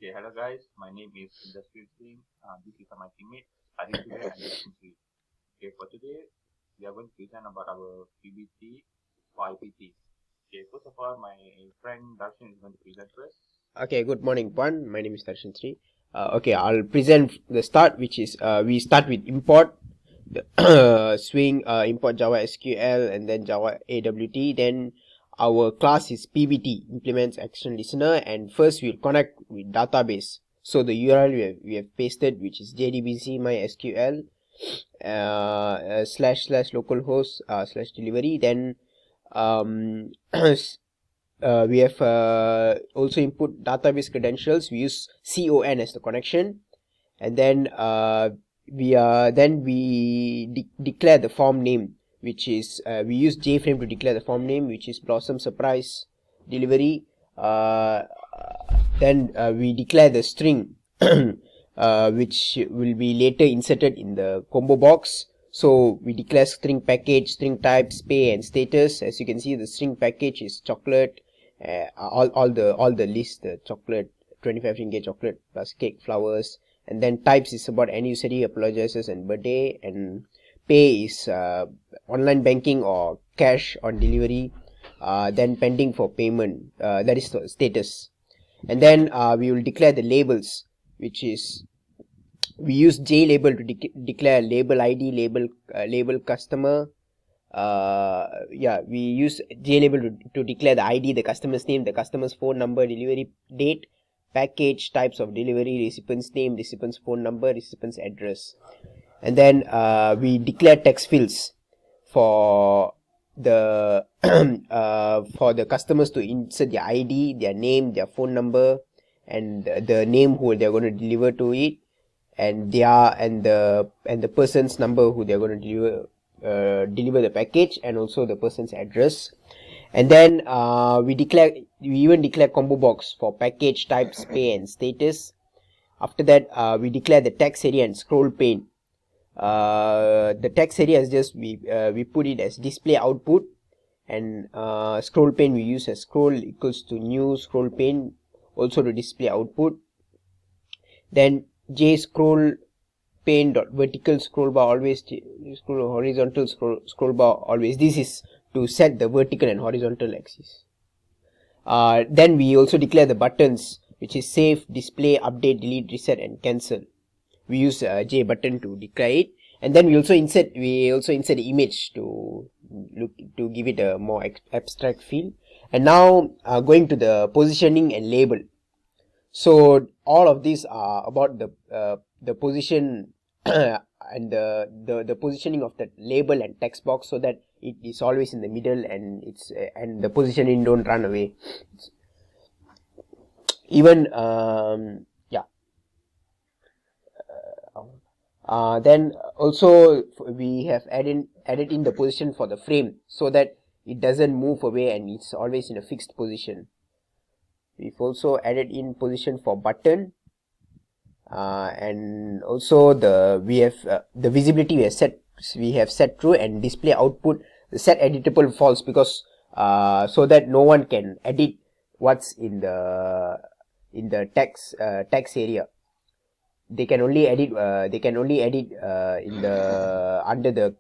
Okay, hello guys. My name is Jaasveer Singh. This is my teammate Harisuriaa and Darshan. Okay, for today we are going to present about our PBT for IPT. Okay, first of all, my friend Darshan is going to present first. Okay, good morning, Pan. My name is Darshan. Okay, I'll present the start, which is we start with import, swing, import Java SQL, and then Java AWT. Then our class is PBT, implements action listener, and first we'll connect with database. So the URL we have pasted, which is jdbc mysql / localhost / delivery. Then we have also input database credentials. We use CON as the connection, and then we declare the form name, which is we use JFrame to declare the form name, which is Blossom Surprise Delivery. Then we declare the string which will be later inserted in the combo box. So we declare string package, string types, pay, and status. As you can see, the string package is chocolate. All the list, the chocolate, 25 ringgit chocolate plus cake, flowers, and then types is about anniversary, apologizes, and birthday, and pay is online banking or cash on delivery, then pending for payment, that is the status. And then we will declare the labels, which is we use JLabel to declare label ID, label customer. We use JLabel to declare the ID, the customer's name, the customer's phone number, delivery date, package, types of delivery, recipient's name, recipient's phone number, recipient's address. And then we declare text fields for the for the customers to insert their ID, their name, their phone number, and the name who they're going to deliver to it, and the person's number who they're going to deliver the package, and also the person's address. And then we even declare combo box for package, types, pay, and status. After that we declare the text area and scroll pane. The text area is just we put it as display output, and scroll pane we use as scroll equals to new scroll pane, also to display output. Then j scroll pane dot vertical scroll bar always, scroll horizontal scroll bar always. This is to set the vertical and horizontal axis. Then we also declare the buttons, which is save, display, update, delete, reset, and cancel. We use J button to declare it. And then we also insert the image to give it a more abstract feel. And now going to the positioning and label. So all of these are about the position and the positioning of the label and text box, so that it is always in the middle, and it's and the positioning don't run away. Even then also we have added in the position for the frame, so that it doesn't move away and it's always in a fixed position. We've also added in position for button, and also the visibility we have set true, and display output the set editable false, because so that no one can edit what's in the text area. They can only edit in the under the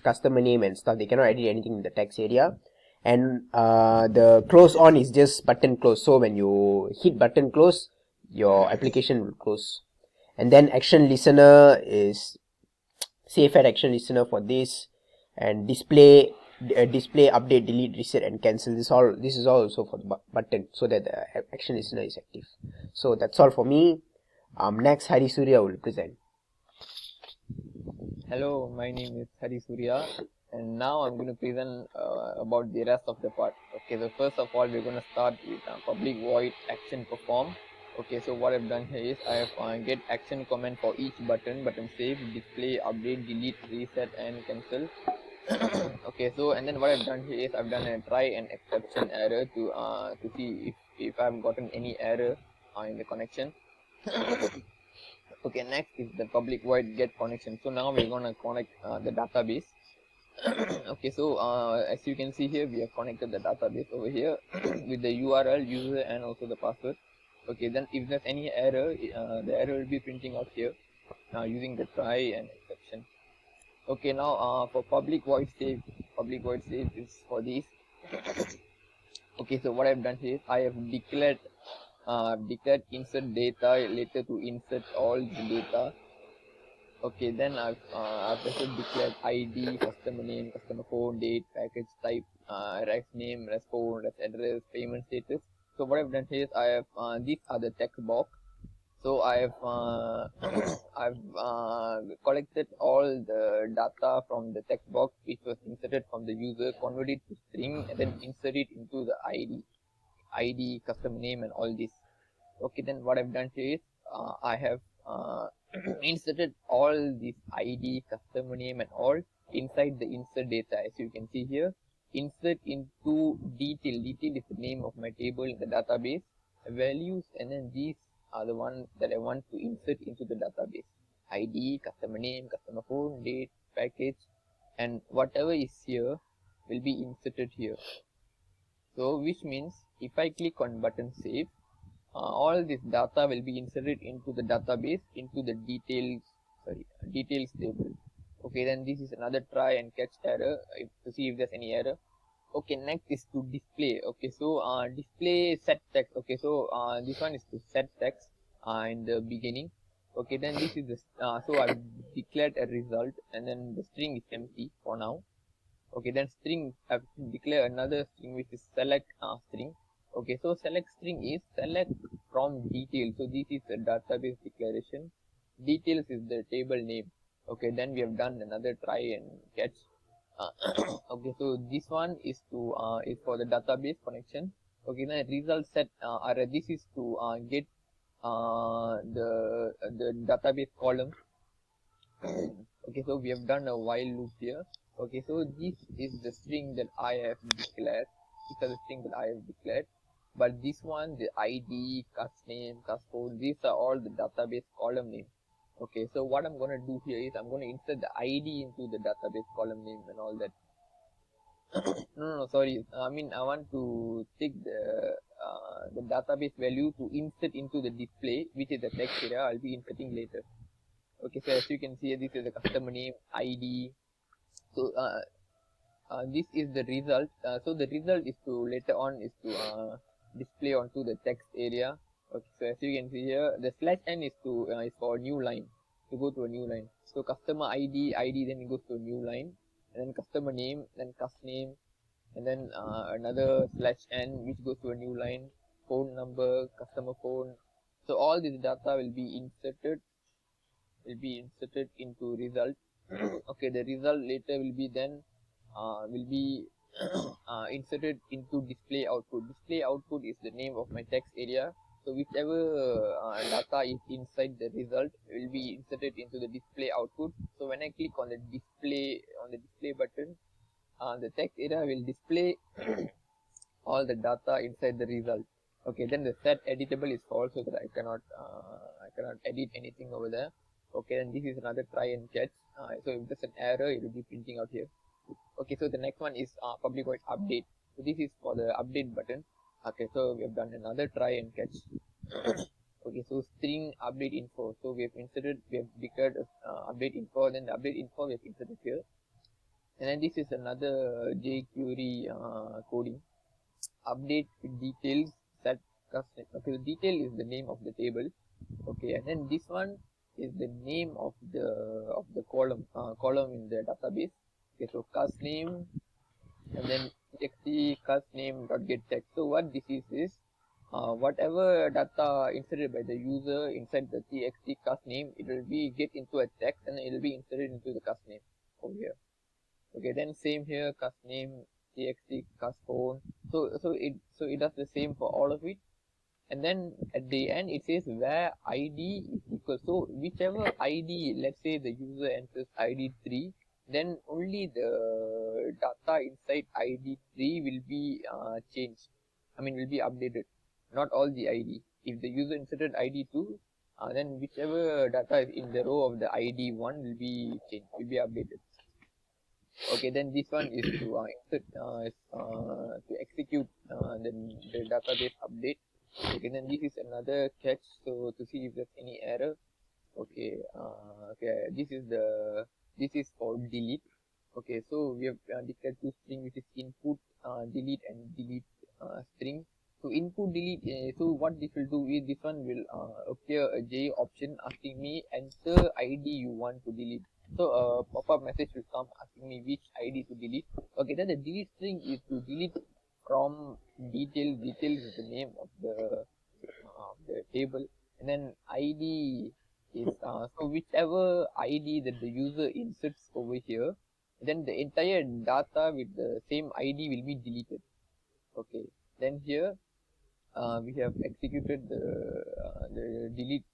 customer name and stuff. They cannot edit anything in the text area. And the close on is just button close, so when you hit button close, your application will close. And then action listener is safe at action listener for this, and display, update, delete, reset, and cancel. This is all also for the button, so that the action listener is active. So that's all for me. Next, Harisuriaa will present. Hello, my name is Harisuriaa, and now I'm going to present about the rest of the part. Okay, so first of all, we're going to start with public void action perform. Okay, so what I've done here is I have get action comment for each button save, display, update, delete, reset, and cancel. Okay, so and then what I've done here is I've done a try and exception error to see if I've gotten any error in the connection. Okay, next is the public void get connection. So now we're gonna connect the database. Okay, so as you can see here, we have connected the database over here with the URL, user, and also the password. Okay, then if there's any error, the error will be printing out here using the try and exception. Okay, now for public void save is for this. Okay, so what I've done here is I have declared insert data later to insert all the data. Okay, then I've also declared ID, customer name, customer phone, date, package type, res name, res phone, res address, payment status. So what I've done here is I have these are the text box. So I've collected all the data from the text box which was inserted from the user, converted to string, and then insert it into the ID, customer name, and all this. Okay, then what I've done here is I have inserted all this ID, customer name, and all inside the insert data. As you can see here, insert into detail. Detail is the name of my table in the database. Values, and then these are the ones that I want to insert into the database. ID, customer name, customer phone, date, package, and whatever is here will be inserted here. So which means if I click on button save, all this data will be inserted into the database, into the details table. Okay, then this is another try and catch error to see if there's any error. Okay, next is to display. Okay, so display set text. Okay, so this one is to set text in the beginning. Okay, then this is the so I've declared a result, and then the string is empty for now. Okay, then string, I've declared another string which is select string. Okay, so select string is select from detail. So this is a database declaration. Details is the table name. Okay, then we have done another try and catch. Okay, so this one is to is for the database connection. Okay, then result set array. This is to get the database column. Okay, so we have done a while loop here. Okay, so this is the string that I have declared. These are the string that I have declared. But this one, the ID, cast name, cast code, these are all the database column name. Okay, so what I'm going to do here is I'm going to insert the ID into the database column name and all that. No, sorry. I mean, I want to take the database value to insert into the display, which is the text area. I'll be inserting later. Okay, so as you can see, this is the customer name, ID. So this is the result. So the result is to later on is to display onto the text area. Okay, so as you can see here, the /n is to is for a new line, to go to a new line. So customer ID, then it goes to a new line, and then customer name, then cust name, and then another /n which goes to a new line, phone number, customer phone. So all this data will be inserted into result. Okay, the result later will be then inserted into display output. Display output is the name of my text area. So whichever data is inside the result will be inserted into the display output. So when I click on the display button, the text area will display all the data inside the result. Okay, then the set editable is false, so that I cannot edit anything over there. Okay, then this is another try and catch. So if there's an error, it will be printing out here. Okay, so the next one is public void update. So this is for the update button. Okay, so we have done another try and catch. Okay, so string update info. So we have declared update info, then the update info we have inserted here. And then this is another jQuery coding. Update details set custom. Okay, the detail is the name of the table. Okay, and then this one is the name of the column in the database. Okay, so cast name, and then txt cast name dot get text. So what this is whatever data inserted by the user inside the txt cast name, it will be get into a text, and it will be inserted into the cast name over here. Okay, then same here, cast name, txt cast phone. So it does the same for all of it. And then at the end it says where ID is equal. So whichever ID, let's say the user enters ID 3, then only the data inside ID 3 will be changed. I mean, will be updated, not all the ID. If the user inserted ID 2, then whichever data is in the row of the ID 1 will be changed, will be updated. Okay, then this one is to insert to execute the database update. Okay, then this is another catch, so to see if there's any error. Okay, this is for delete. Okay, so we have declared two string, which is input delete and delete string. So input delete. So what this will do is this one will appear a J option asking me enter ID you want to delete. So a pop-up message will come asking me which ID to delete. Okay, then the delete string is to delete from details. Details is the name of the table, and then ID is so whichever ID that the user inserts over here, then the entire data with the same ID will be deleted. Okay, then here we have executed the delete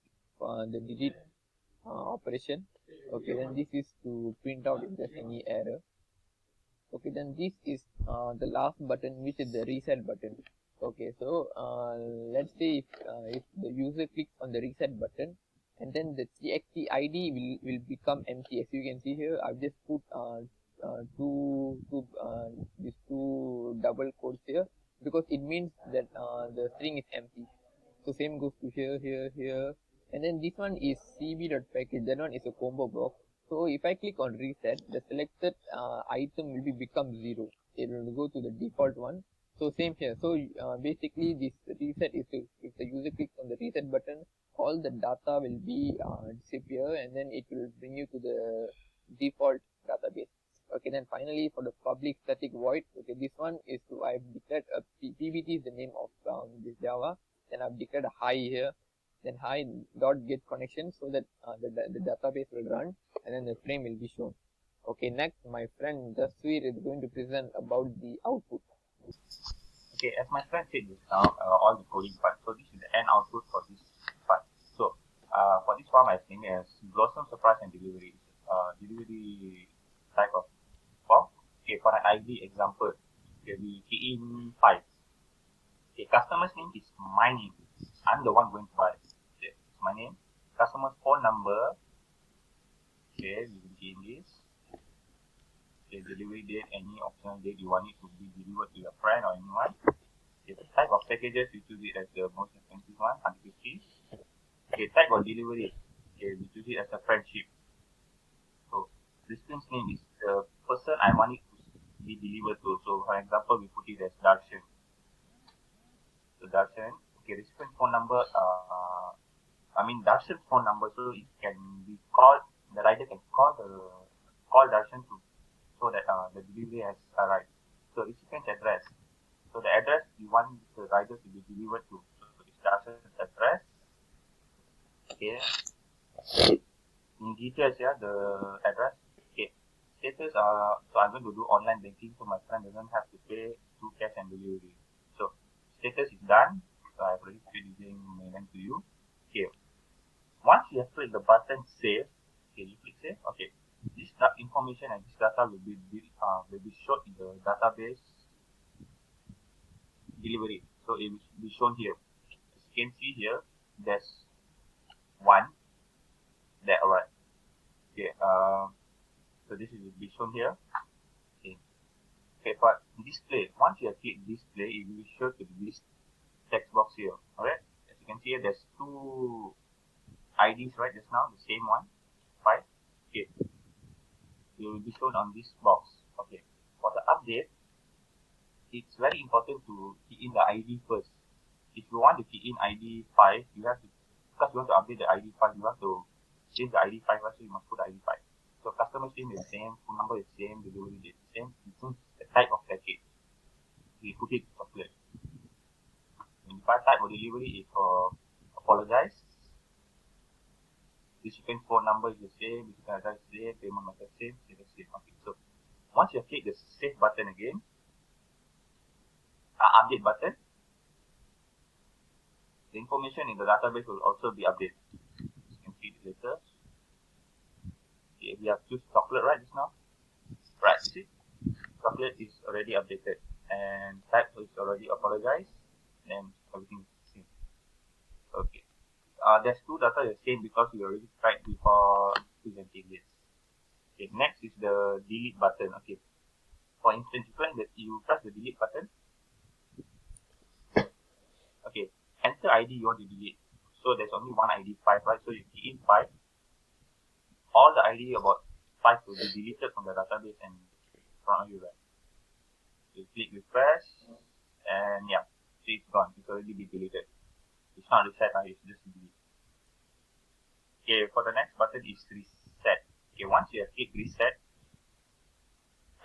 operation. Okay, then this is to print out if there's any error. Okay, then this is the last button, which is the reset button. Okay, so let's say if the user clicks on the reset button, and then the txt id will become empty. As you can see here, I've just put these two double quotes here, because it means that the string is empty. So same goes to here, and then this one is cb.package. That one is a combo block. So if I click on reset, the selected item will become 0. It will go to the default one. So same here. So basically this reset is if the user clicks on the reset button, all the data will be disappear, and then it will bring you to the default database. Okay, then finally for the public static void, okay, this one is to I've declared a PBT is the name of this Java. Then I've declared a hi here. Then hi dot get connection, so that the database will run, and then the frame will be shown. Okay, next my friend Jaasveer is going to present about the output. Okay, as my friend said just now, all the coding part. So this is the end output for this part. So for this form, I've named it as Blossom Surprise and Delivery. Delivery type of form. Okay, for an ID example, okay, we key in 5. Okay, customer's name is my name. I'm the one going to buy. Okay, it's my name. Customer's phone number. Okay, we will key in this. Okay, delivery date, any optional date you want it to be delivered to your friend or anyone. Okay, the type of packages, we choose it as the most expensive one, 150. Okay, type of delivery. Okay, we choose it as a friendship. So, recipient's name is the person I want it to be delivered to. So, for example, we put it as Darshan. So, Darshan. Okay, recipient phone number, Darshan's phone number, so it can be called, the rider can call Darshan to, so that the delivery has arrived. So, recipient's address. So, the address you want the rider to be delivered to. So, it's Darshan's address. Okay. In details, yeah, the address. Okay. Status, so I'm going to do online banking, so my friend doesn't have to pay through cash and delivery. So, status is done. So I've already created using mainland to you. Okay. Once you have clicked the button save, okay, you click save. Okay. This information and this data will be shown in the database delivery. So it will be shown here. As you can see here, there's one that arrived. Okay. So this will be shown here. Okay. Okay, but display. Once you have clicked display, it will be shown to this text box here. Alright. As you can see here, there's two IDs right just now, the same one. 5. Okay. It will be shown on this box. Okay. For the update, it's very important to key in the ID first. If you want to key in ID 5, you have to, because you want to update the ID 5, you have to change the ID 5 first, so you must put the ID 5. So customer's name is the same, phone number is the same, delivery date is the same, it means the type of package. We put it chocolate. The type of delivery is for apologize. Recipient phone number is the same, recipient address is the same, payment method same, status same. Okay, so once you click the save button again, update button, the information in the database will also be updated. You can see it later. Okay, we have choose chocolate right just now. Right, you see? Chocolate is already updated. And type is already apologized. And everything is the same. Okay. There's two data the same because we already tried before presenting this. Okay, next is the delete button. Okay. For instance, when you press the delete button, okay, enter enter ID you want to delete. So there's only one ID 5, right? So you key in 5. All the ID about 5 will be deleted from the database and from you, right? You click refresh, and yeah, see it's gone. It's already been deleted. It's not reset, it's just delete. Okay, for the next button is reset. Okay, once you have clicked reset,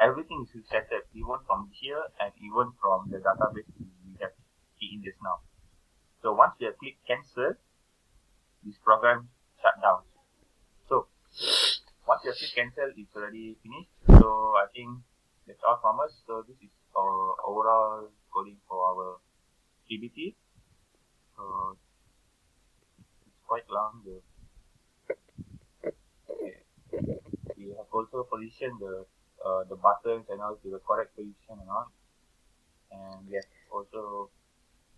everything is resetted, even from here and even from the database we have key in just now. So once you have clicked cancel, this program shut down. So once you have clicked cancel, it's already finished. So I think that's all from us. So this is our overall coding for our PBT. So it's quite long. We have also positioned the buttons and all to the correct position and all. And we have also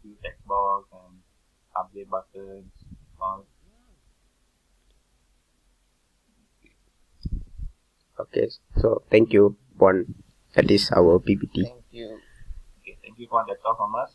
few text box and update buttons. All. Okay, so thank you, Pon. That is our PPT. Thank you. Okay, thank you, Kwan. That's all from us.